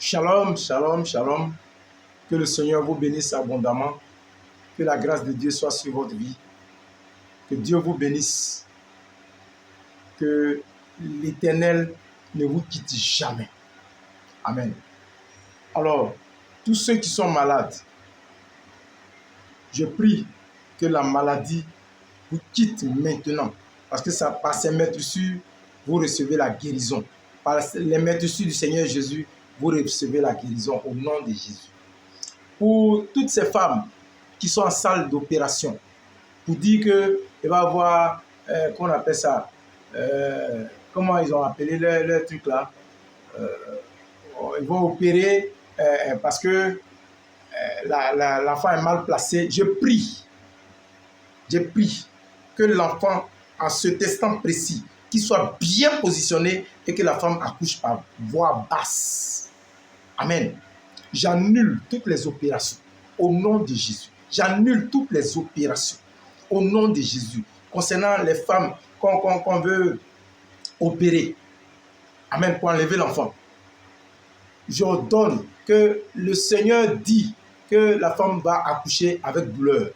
Shalom, shalom, shalom. Que le Seigneur vous bénisse abondamment. Que la grâce de Dieu soit sur votre vie. Que Dieu vous bénisse. Que l'Éternel ne vous quitte jamais. Amen. Alors, tous ceux qui sont malades, je prie que la maladie vous quitte maintenant. Parce que ça, par ces maîtresses, vous recevez la guérison. Par les maîtresses du Seigneur Jésus, vous recevez la guérison au nom de Jésus. Pour toutes ces femmes qui sont en salle d'opération, pour dire qu'il va y avoir, comment on appelle ça, comment ils ont appelé le truc là, ils vont opérer parce que l'enfant est mal placé. Je prie que l'enfant, en ce instant précis, qu'il soit bien positionné et que la femme accouche par voix basse. Amen. J'annule toutes les opérations au nom de Jésus. J'annule toutes les opérations au nom de Jésus. Concernant les femmes qu'on veut opérer. Amen. Pour enlever l'enfant. J'ordonne que le Seigneur dit que la femme va accoucher avec douleur.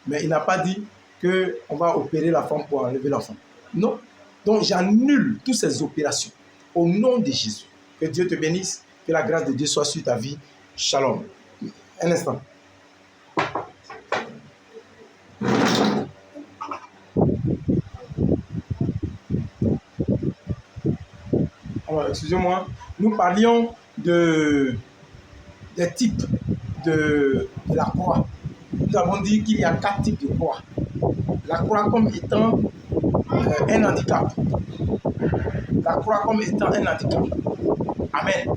Mais il n'a pas dit qu'on va opérer la femme pour enlever l'enfant. Non. Donc j'annule toutes ces opérations au nom de Jésus. Que Dieu te bénisse. Que la grâce de Dieu soit sur ta vie. Shalom. Un instant. Alors, excusez-moi. Nous parlions des types de la croix. Nous avons dit qu'il y a 4 types de croix. La croix comme étant un handicap. La croix comme étant un handicap. Amen.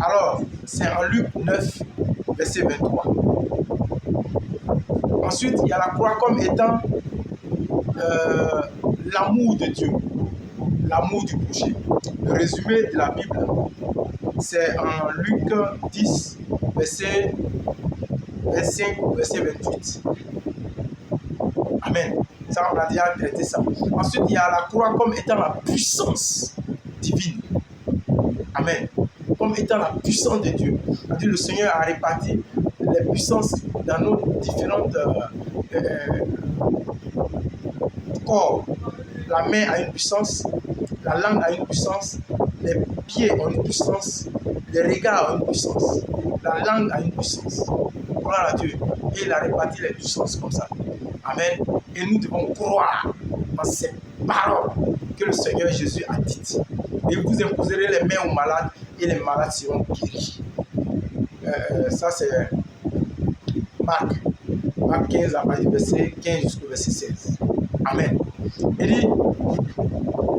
Alors, c'est en Luc 9, verset 23. Ensuite, il y a la croix comme étant l'amour de Dieu, l'amour du prochain. Le résumé de la Bible, c'est en Luc 10, verset 25, verset 28. Amen. Ça, on a déjà traité ça. Ensuite, il y a la croix comme étant la puissance divine. Amen. Comme étant la puissance de Dieu. C'est-à-dire le Seigneur a réparti les puissances dans nos différentes corps. La main a une puissance, la langue a une puissance, les pieds ont une puissance, les regards ont une puissance, la langue a une puissance. Gloire à Dieu. Et il a réparti les puissances comme ça. Amen. Et nous devons croire dans ces paroles que le Seigneur Jésus a dites. Et vous imposerez les mains aux malades et les malades seront guéris. Ça c'est Marc 15 à partir du verset 15 jusqu'au verset 16. Amen. Il dit,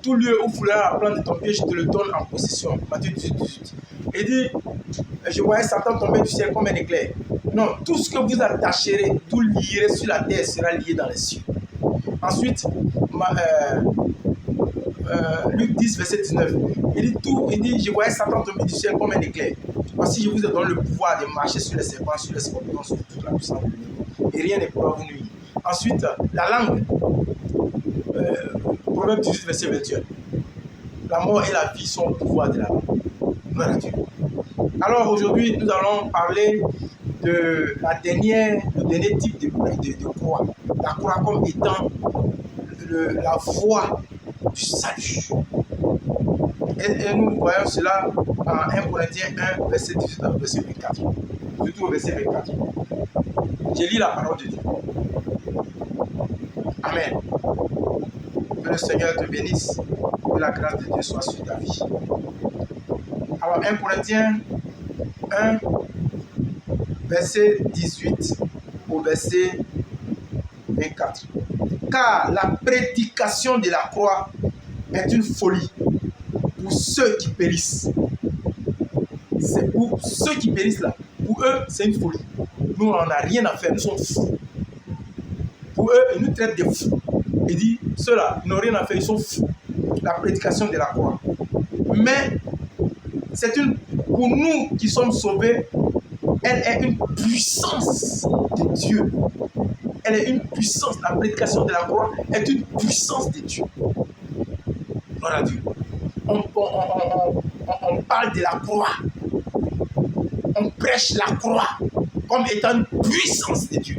tout lieu où foulera la plante de ton pied, je te le donne en possession. Matthieu 18, 18. Il dit, je voyais Satan tomber du ciel comme un éclair. Non, tout ce que vous attacherez, tout lierez sur la terre sera lié dans les cieux. Ensuite, Luc 10, verset 19. Il dit, je voyais Satan tomber du ciel comme un éclair. Voici, je vous ai donné le pouvoir de marcher sur les serpents, sur les scorpions, sur toute la puissance de l'ennemi. Et rien ne pourra vous nuire. Ensuite, la langue. Proverbe 18, verset 21. La mort et la vie sont au pouvoir de la langue. Gloire à Dieu. Alors aujourd'hui, nous allons parler de le dernier type de croix. La croix comme étant la voie du salut. Et nous voyons cela en 1 Corinthiens 1, verset 18 à verset 24. Surtout au verset 24. Je lis la parole de Dieu. Amen. Que le Seigneur te bénisse. Que la grâce de Dieu soit sur ta vie. Alors 1 Corinthiens 1, verset 18 au verset 24. Car la prédication de la croix est une folie pour ceux qui périssent. C'est pour ceux qui périssent là. Pour eux, c'est une folie. Nous, on n'en a rien à faire. Nous sommes fous. Pour eux, ils nous traitent de fous. Il dit, ceux-là, ils n'ont rien à faire. Ils sont fous. La prédication de la croix. Mais, pour nous qui sommes sauvés, elle est une puissance de Dieu. Elle est une puissance. La prédication de la croix est une puissance de Dieu. Gloire à Dieu. on parle de la croix. On prêche la croix comme étant une puissance de Dieu.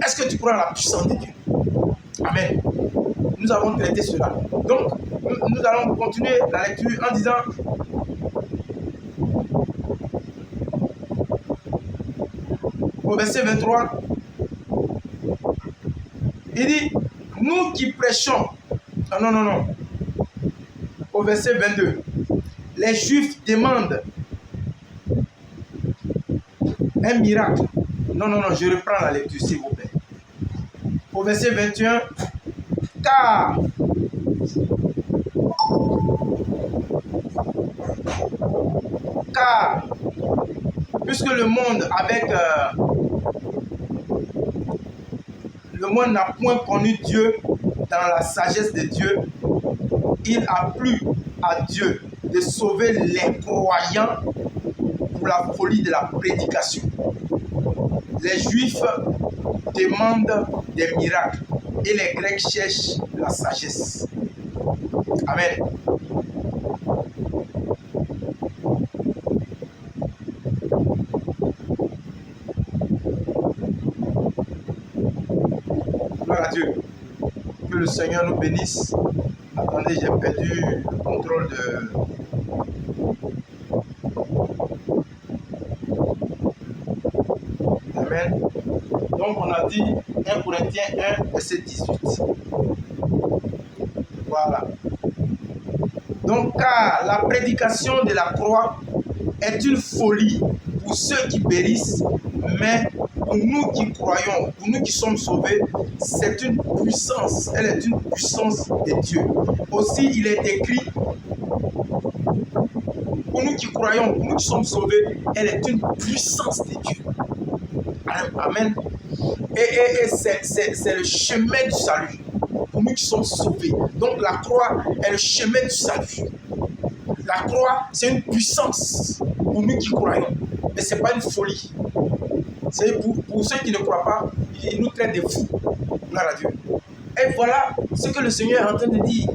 Est-ce que tu crois en la puissance de Dieu? Amen. Nous avons traité cela. Donc, nous allons continuer la lecture en disant au verset 23, il dit, nous qui prêchons, non, au verset 22, les Juifs demandent un miracle. Non, je reprends la lecture, s'il vous plaît. Au verset 21, car puisque le monde le monde n'a point connu Dieu dans la sagesse de Dieu, il a plu à Dieu de sauver les croyants pour la folie de la prédication. Les Juifs demandent des miracles et les Grecs cherchent la sagesse. Amen. Gloire à Dieu. Que le Seigneur nous bénisse. Attendez, j'ai perdu le contrôle de... Amen. Donc on a dit 1 Corinthiens 1, verset 18. Voilà. Donc car la prédication de la croix est une folie pour ceux qui périssent, mais pour nous qui croyons, pour nous qui sommes sauvés, c'est une puissance, elle est une puissance de Dieu. Aussi il est écrit, pour nous qui croyons, pour nous qui sommes sauvés, elle est une puissance de Dieu. Amen. Et c'est le chemin du salut pour nous qui sommes sauvés. Donc la croix est le chemin du salut. La croix, c'est une puissance pour nous qui croyons. Mais ce n'est pas une folie. C'est pour ceux qui ne croient pas, ils nous traitent de fous. Gloire à Dieu. Et voilà ce que le Seigneur est en train de dire.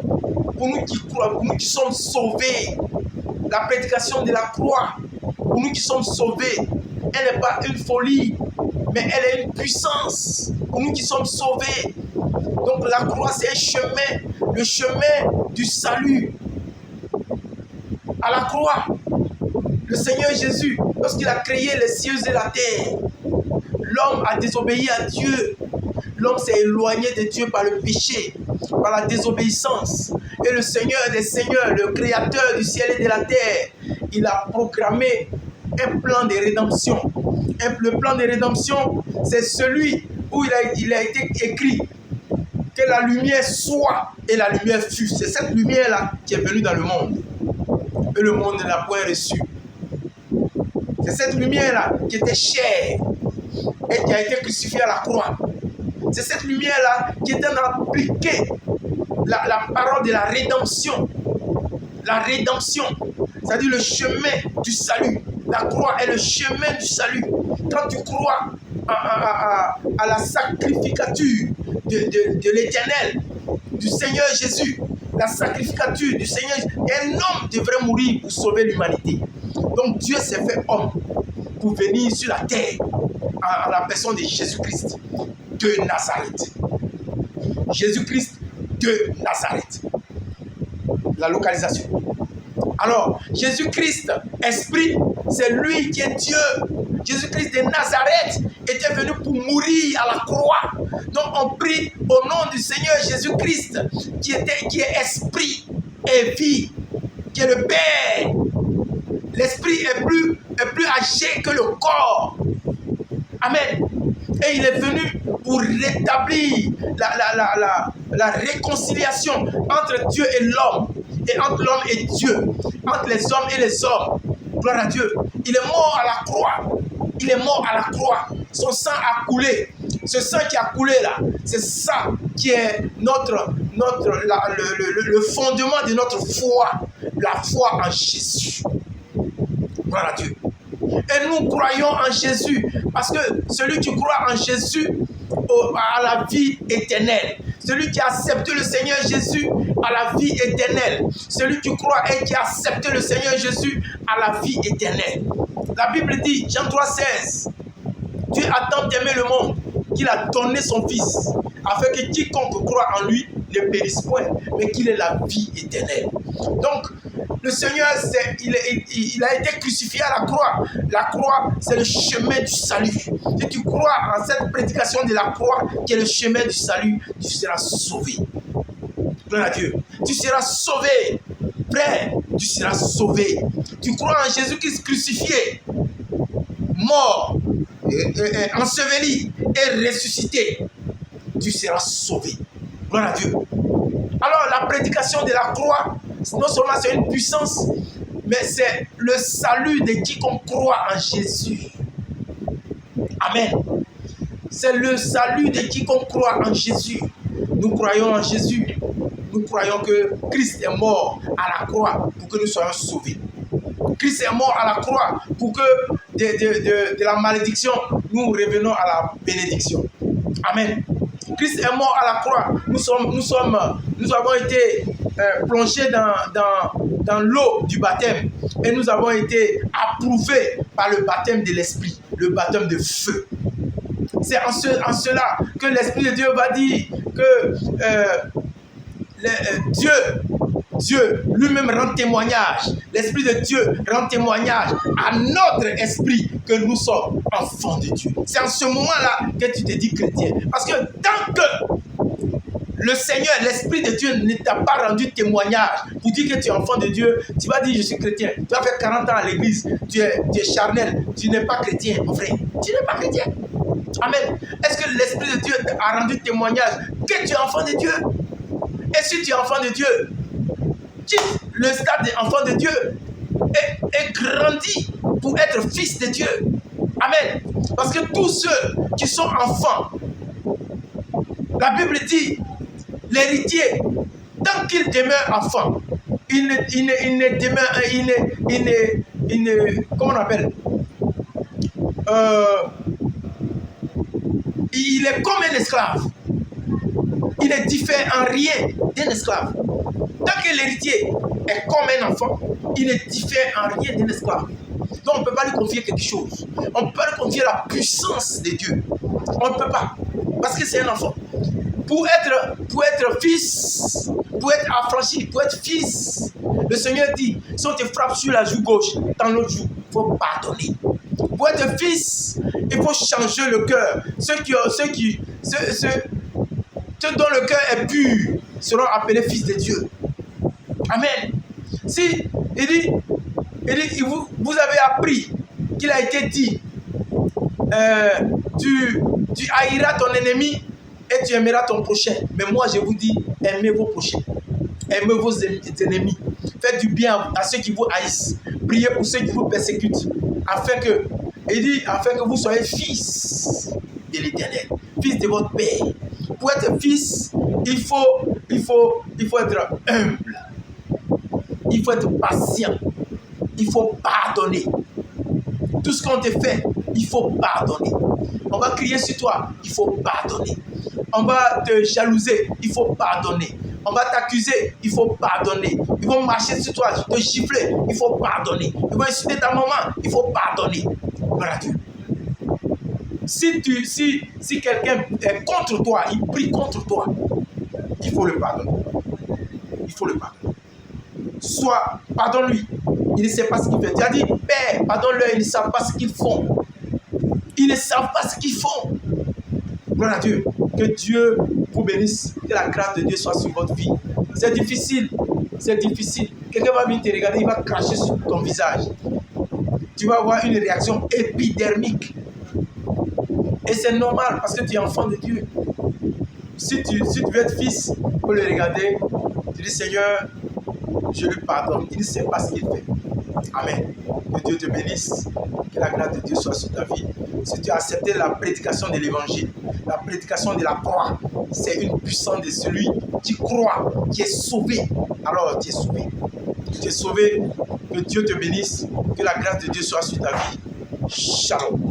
Pour nous qui croient, pour nous qui sommes sauvés, la prédication de la croix, pour nous qui sommes sauvés, elle n'est pas une folie, mais elle est une puissance pour nous qui sommes sauvés. Donc la croix, c'est un chemin, le chemin du salut. À la croix, le Seigneur Jésus, lorsqu'il a créé les cieux et la terre, l'homme a désobéi à Dieu. L'homme s'est éloigné de Dieu par le péché, par la désobéissance. Et le Seigneur des Seigneurs, le Créateur du ciel et de la terre, il a programmé un plan de rédemption. Le plan de rédemption, c'est celui où il a été écrit que la lumière soit et la lumière fut. C'est cette lumière-là qui est venue dans le monde. Et le monde ne l'a point reçue. C'est cette lumière-là qui était chère et qui a été crucifiée à la croix. C'est cette lumière-là qui est appliquée, la parole de la rédemption. La rédemption, c'est-à-dire le chemin du salut. La croix est le chemin du salut. Quand tu crois à la sacrificature de l'Éternel, du Seigneur Jésus, la sacrificature du Seigneur, un homme devrait mourir pour sauver l'humanité. Donc Dieu s'est fait homme pour venir sur la terre en la personne de Jésus-Christ de Nazareth. Jésus-Christ de Nazareth. La localisation. Alors, Jésus-Christ, Esprit, c'est lui qui est Dieu. Jésus-Christ de Nazareth était venu pour mourir à la croix. Donc, on prie au nom du Seigneur Jésus-Christ, qui est Esprit et vie, qui est le Père. L'Esprit est plus âgé que le corps. Amen. Et il est venu pour rétablir la réconciliation entre Dieu et l'homme, et entre l'homme et Dieu, entre les hommes et les hommes. Gloire à Dieu. Il est mort à la croix. Il est mort à la croix. Son sang a coulé. Ce sang qui a coulé là, c'est ça qui est le fondement de notre foi. La foi en Jésus. Gloire à Dieu. Et nous croyons en Jésus, parce que celui qui croit en Jésus a la vie éternelle. Celui qui a accepté le Seigneur Jésus a la vie éternelle. Celui qui croit et qui a accepté le Seigneur Jésus a la vie éternelle. La Bible dit, Jean 3,16, Dieu a tant aimé le monde qu'il a donné son Fils, afin que quiconque croit en lui ne périsse point, mais qu'il ait la vie éternelle. Donc, le Seigneur, il a été crucifié à la croix. La croix, c'est le chemin du salut. Si tu crois en cette prédication de la croix, qui est le chemin du salut, tu seras sauvé. Gloire à Dieu. Tu seras sauvé. Frère, tu seras sauvé. Tu crois en Jésus-Christ crucifié, mort, enseveli et ressuscité. Tu seras sauvé. Gloire à Dieu. Alors, la prédication de la croix, non seulement c'est une puissance, mais c'est le salut de quiconque croit en Jésus. Amen. C'est le salut de quiconque croit en Jésus. Nous croyons en Jésus. Nous croyons que Christ est mort à la croix pour que nous soyons sauvés. Christ est mort à la croix pour que de la malédiction, nous revenons à la bénédiction. Amen. Christ est mort à la croix. Nous avons été plongés dans l'eau du baptême et nous avons été approuvés par le baptême de l'Esprit, le baptême de feu. C'est en cela que l'Esprit de Dieu va dire que Dieu lui-même rend témoignage. L'Esprit de Dieu rend témoignage à notre esprit que nous sommes enfants de Dieu. C'est en ce moment-là que tu te dis chrétien. Parce que tant que le Seigneur, l'Esprit de Dieu ne t'a pas rendu témoignage pour dire que tu es enfant de Dieu, tu vas dire je suis chrétien. Tu as fait 40 ans à l'église, tu es charnel, tu n'es pas chrétien, mon frère. Tu n'es pas chrétien. Amen. Est-ce que l'Esprit de Dieu a rendu témoignage que tu es enfant de Dieu? Et si tu es enfant de Dieu, quitte le stade d'enfant de Dieu et grandis pour être fils de Dieu. Amen. Parce que tous ceux qui sont enfants, la Bible dit, l'héritier, tant qu'il demeure enfant, comment on appelle? Il est comme un esclave. Il ne diffère en rien d'un esclave. Tant que l'héritier est comme un enfant, il ne diffère en rien d'un esclave. Donc on ne peut pas lui confier quelque chose. On ne peut pas lui confier la puissance de Dieu. On ne peut pas. Parce que c'est un enfant. Pour être fils, pour être affranchi, pour être fils, le Seigneur dit, si on te frappe sur la joue gauche, dans l'autre joue, il faut pardonner. Pour être fils, il faut changer le cœur. Ceux dont le cœur est pur seront appelés fils de Dieu. Amen. Si il dit vous avez appris qu'il a été dit, tu haïras ton ennemi et tu aimeras ton prochain. Mais moi je vous dis, aimez vos prochains, aimez vos ennemis, faites du bien à ceux qui vous haïssent, priez pour ceux qui vous persécutent, afin que vous soyez fils de l'Éternel, fils de votre Père. Pour être fils, il faut être humble. Il faut être patient. Il faut pardonner. Tout ce qu'on te fait, il faut pardonner. On va crier sur toi, il faut pardonner. On va te jalouser, il faut pardonner. On va t'accuser, il faut pardonner. Ils vont marcher sur toi, te gifler, il faut pardonner. Ils vont insulter ta maman, il faut pardonner. Voilà Dieu. Si quelqu'un est contre toi, il prie contre toi, il faut le pardonner. Il faut le pardonner. Soit, pardonne-lui. Il ne sait pas ce qu'il fait. Tu as dit, Père, pardonne-leur, ils ne savent pas ce qu'ils font. Ils ne savent pas ce qu'ils font. Gloire à Dieu. Que Dieu vous bénisse. Que la grâce de Dieu soit sur votre vie. C'est difficile. C'est difficile. Quelqu'un va venir te regarder, il va cracher sur ton visage. Tu vas avoir une réaction épidermique. Et c'est normal parce que tu es enfant de Dieu. Si tu veux être fils, il faut le regarder. Tu dis, Seigneur, je lui pardonne. Il ne sait pas ce qu'il fait. Amen. Que Dieu te bénisse. Que la grâce de Dieu soit sur ta vie. Si tu as accepté la prédication de l'évangile, la prédication de la croix, c'est une puissance de celui qui croit, qui est sauvé. Alors tu es sauvé. Tu es sauvé. Que Dieu te bénisse. Que la grâce de Dieu soit sur ta vie. Shalom.